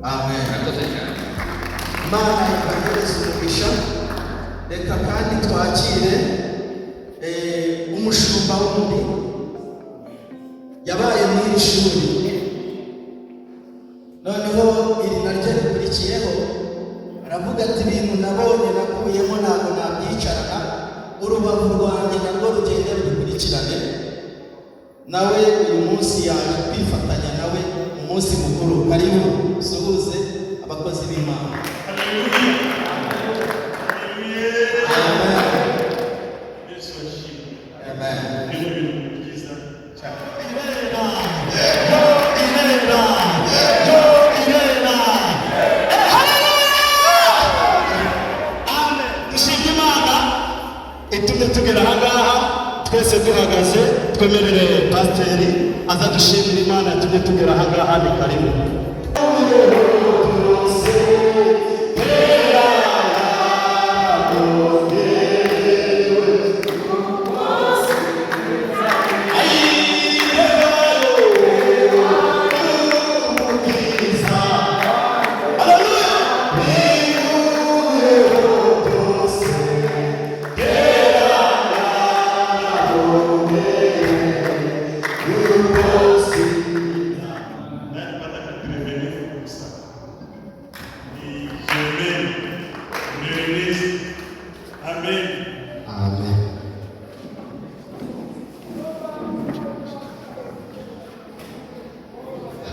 Amen. Imana ibahereze umugisha. Reka kandi twakire umushumba wundi yabaye mu iri shuri, noneho iri naryo rikurikiyeho aravuga ati ibintu nabonye nakuyemo ntabwo nabyicarana, urubavu rwanjye narwo rugende rukurikirane. Nawe uyu munsi yaje kwifatanya nawe mu munsi mukuru. Karibu suhuze abakozi b'Imana. Tugera ahangaha twese duhagaze, twemerere pasiteri aza dushimira Imana tujye tugera ahangaha. Ni karibu.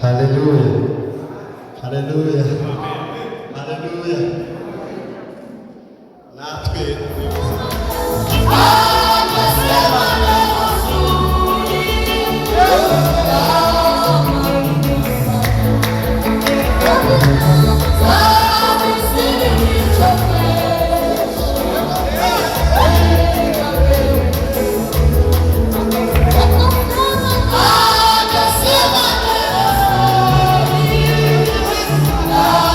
Hallelujah. Hallelujah. Hallelujah. Natwe Ah!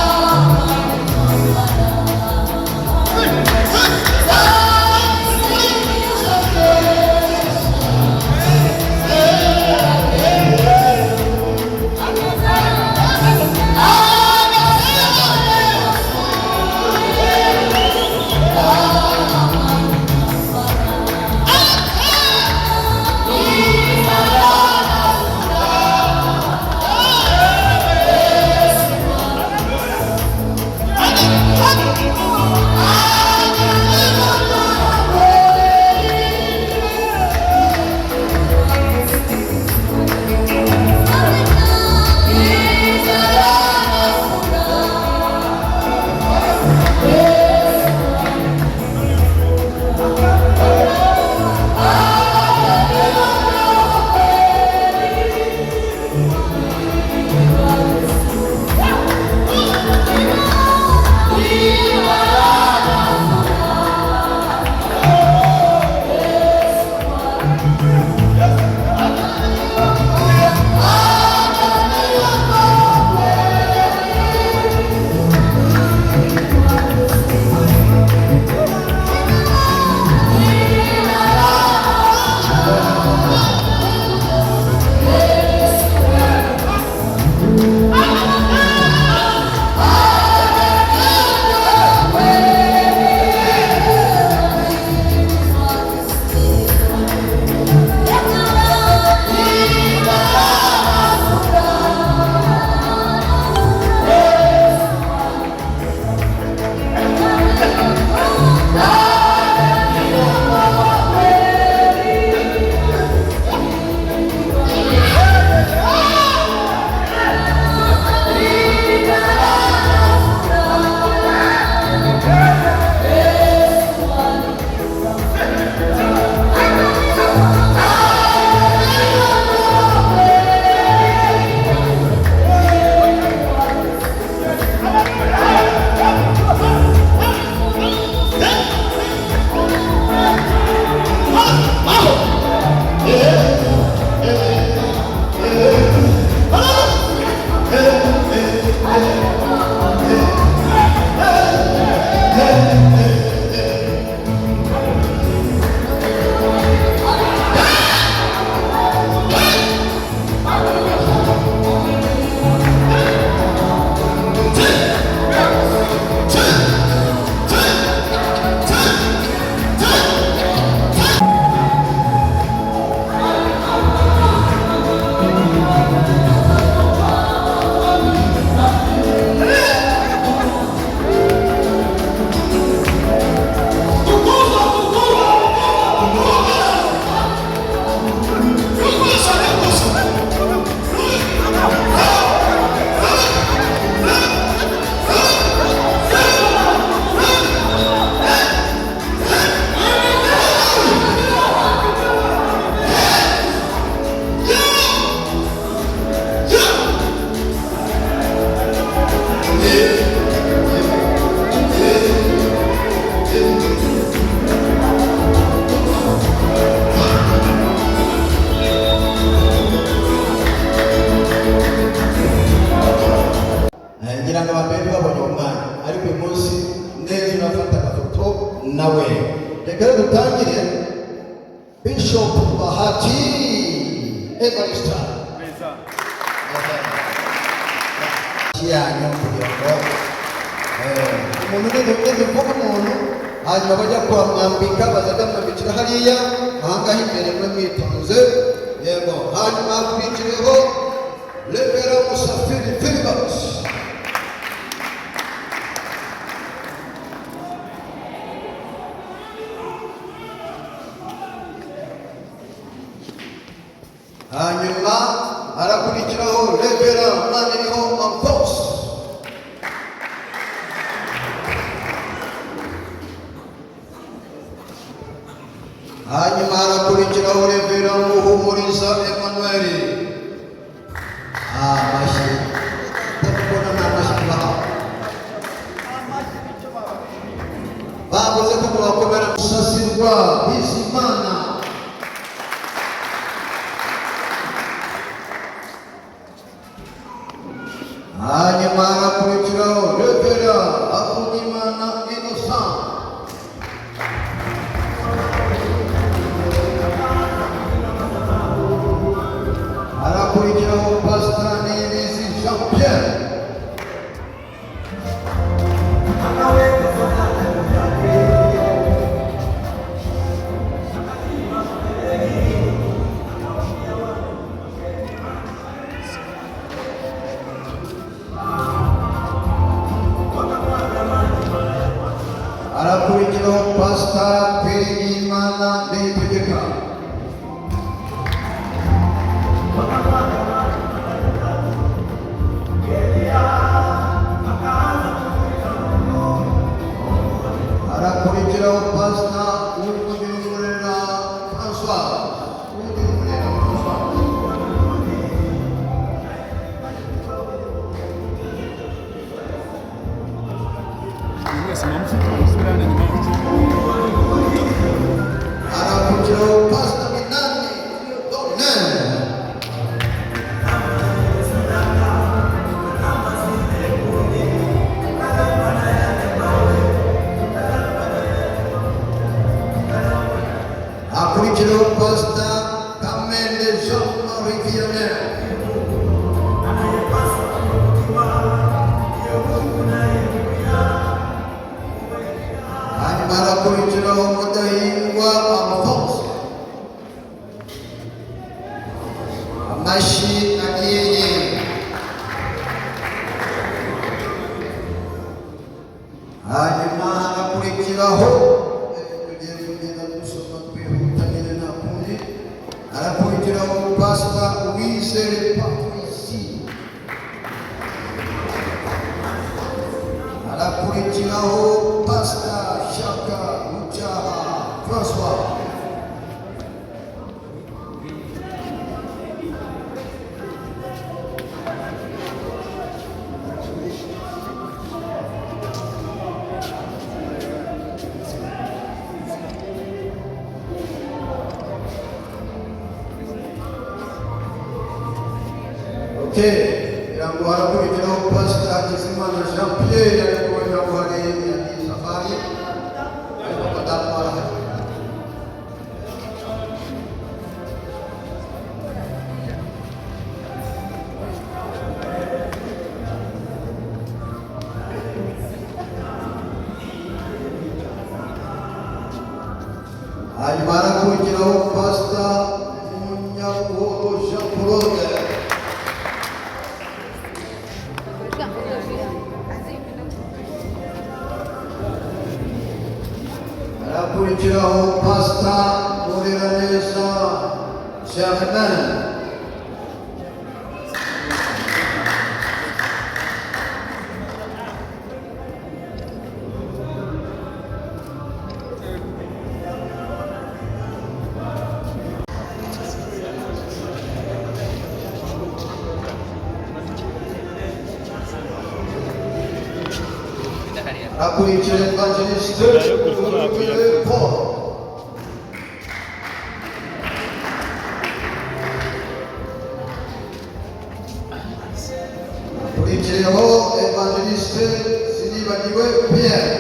mbere babonye umwana ariko uyu munsi neza urafata agafoto nawe. Reka dutangire Bishop Bahati Evarista yanyu kugira ngo umuntu nivuga umuntu hanyuma bajya kwamwambika bazaga mwambikira hariya ahangaha imbere mwe mwitonze. Yego, hanyuma hakurikireho Revera Musafiri Philibert. Hanyuma harakurikiraho Revera Maniriho Mampos. Hanyuma harakurikiraho Revera Muhumuriza Emmanuel. Amashyi ndabona n'amashyi baha bavuze ko mubakomera Musasirwa Bizimana. Hanyuma harakurikiraho Revera Akundimana Innocent. Harakurikiraho Pastor Niyibizi Jean Pierre. Harakurikiraho Pastor Perimana Niyitegeka. Harakurikiraho Pastor Uwimurera François. Harakurikiraho Pastor Minani Donnel. Harakurikiraho Pastor Kamende Jean-Marie Vianney. Hanyuma harakurikiraho Mudahingwa Alphonse. Amashyi agiye. Hanyuma harakurikiraho harakurikiraho Pastor Uwizere Patricie. Harakurikiraho Pastor Shaka Muchaha François. Yang harakurikiraho Pastor Hakizimana Jean Pierre ariko ntabwo hari safari ariko badapara. Hanyuma harakurikiraho Pastor Munyabuhoro Jean Claude. Harakurikiraho Pastor Muriraneza Germain. Harakurikiraho Evangeliste Paul. Harakurikiraho Evangeliste evangeliste Sinibagiwe Pierre.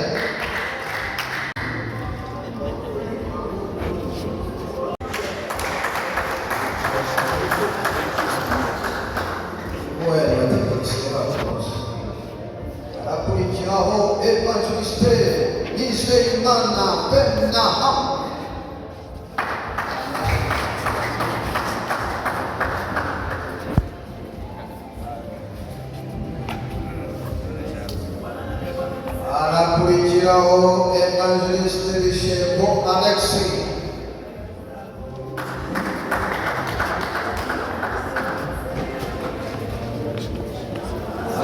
Akurikiraho evangeliste Nizeyimana Benaham. Akurikiraho evangeliste Bishego Alexis.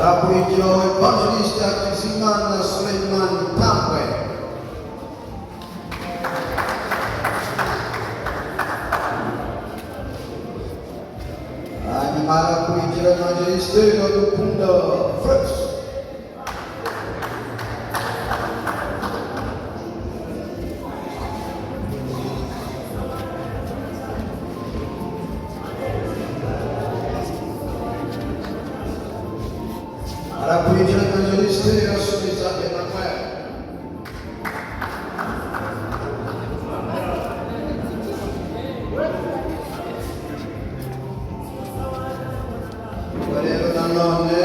Akurikiraho evangeliste Hakizimana Suleiman Tambwe. Hanyuma akurikira evangeliste Iradukunda Fritz. Akurikira evangeliste Asubiza Emmanuel. Rero nanone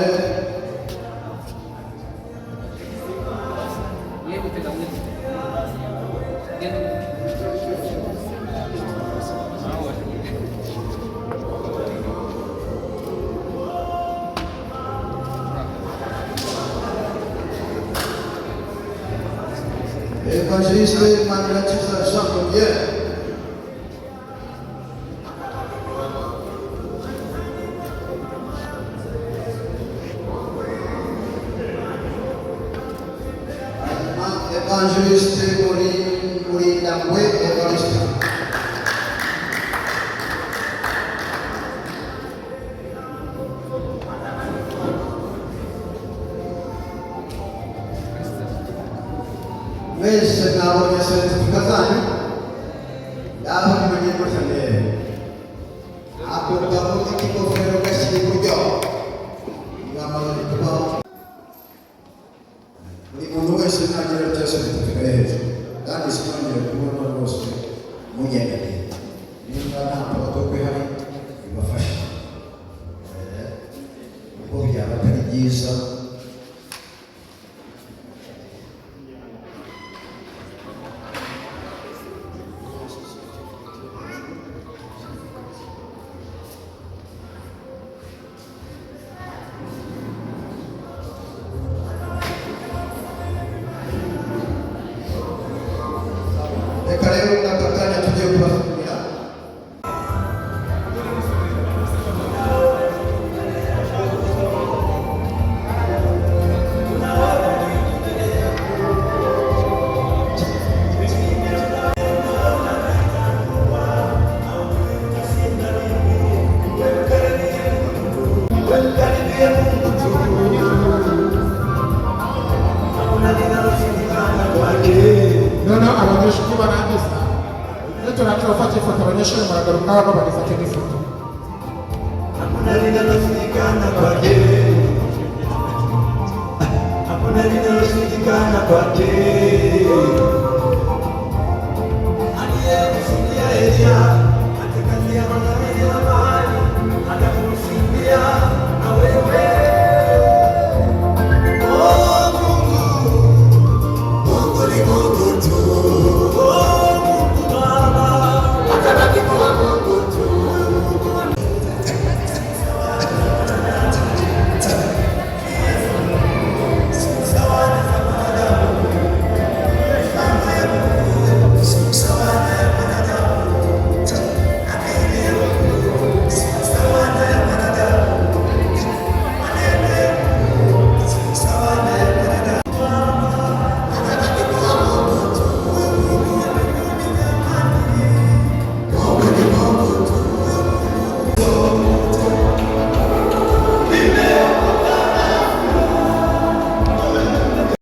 evangeliste Mangraciza Jean-Claude. Evangeliste Murinambwe Evariste. Mwese nabonye seritifika zanyu yaho nimanye gutya rero ako gavuze k'ingofero gashyira iburyo mwamaze kubaho buri muntu wese nagira bya seritifika hejuru kandi sinongere kubona rwose mugendere niba nta protokwe hari bibafasha kuko byaba atari byiza. Reka rero aka kanya tugiye kubafungura. Noneho abanyeshuri barangiza iyo turangiza gufata ifoto abanyeshuri muragaruka hano bagifata n'ifoto. Hakuna linaloshindikana kwake.